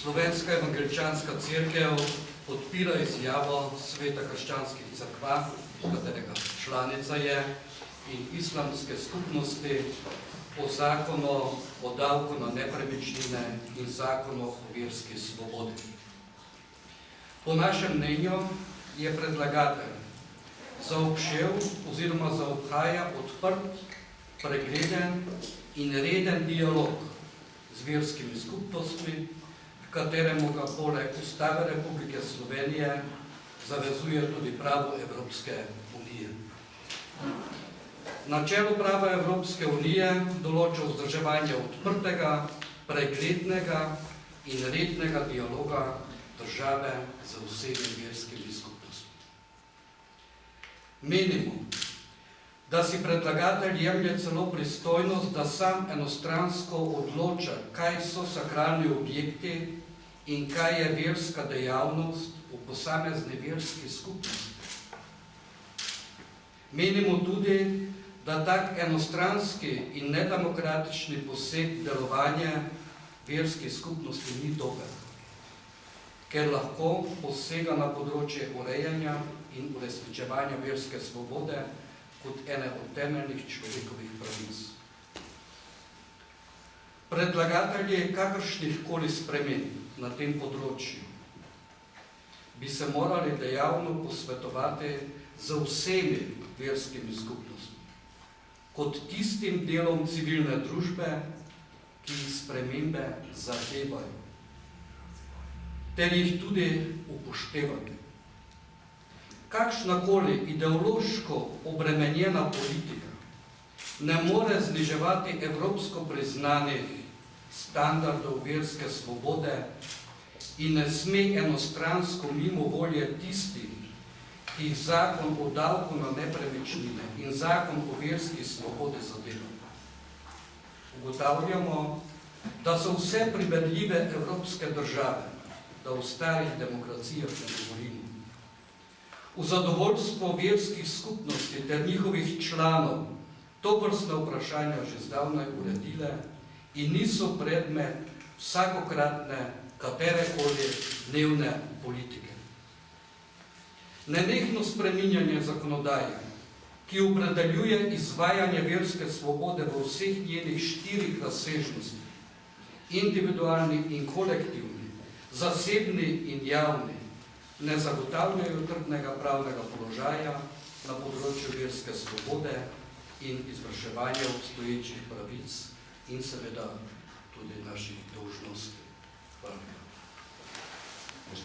Slovenska evangeličanska cerkev podpira izjavo Sveta krščanskih cerkva, katerega članica je, in islamske skupnosti o zakonu o davku na nepremičnine in zakonu o verski svobodi. Po našem mnenju je predlagatelj zaobšel oziroma zaobhaja odprt, pregleden in reden dialog z verskimi skupnostmi, kateremu ga poleg Ustave Republike Slovenije zavezuje tudi pravo Evropske unije. Načelo prava Evropske unije določa vzdrževanje odprtega, preglednega in rednega dialoga države z vsemi verskimi skupnostmi. Menimo, da si predlagatelj jemlje celo pristojnost, da sam enostransko odloča, kaj so sakralni objekti in kaj je verska dejavnost v posamezni verski skupnosti. Menimo tudi, da tak enostranski in nedemokratični poseg delovanja verskih skupnosti ni dober, ker lahko posega na področje urejanja in uresničevanja verske svobode kot ene od temeljnih človekovih pravic. Predlagatelji kakršnihkoli sprememb na tem področju bi se morali dejavno posvetovati z vsemi verskimi skupnostmi, kot tistim delom civilne družbe, ki jih spremembe zahtevajo, ter jih tudi upoštevati. Kakšnakoli ideološko obremenjena politika ne more zniževati evropsko priznanih standardov verske svobode in ne sme enostransko mimo volje tistih, ki jih zakon o davku na nepremičnine in zakon o verski svobodi zadeva. Ugotavljamo, da so vse primerljive evropske države, da v starih demokracijah ne govorimo, v zadovoljstvo verskih skupnosti ter njihovih članov tovrstne vprašanja že zdavnaj uredile in niso predmet vsakokratne katerekoli dnevne politike. Nenehno spreminjanje zakonodaje, ki opredeljuje izvajanje verske svobode v vseh njenih 4 razsežnostih, individualni in kolektivni, zasebni in javni, ne zagotavljajo trdnega pravnega položaja na področju verske svobode in izvrševanja obstoječih pravic in seveda tudi naših dolžnosti. Hvala.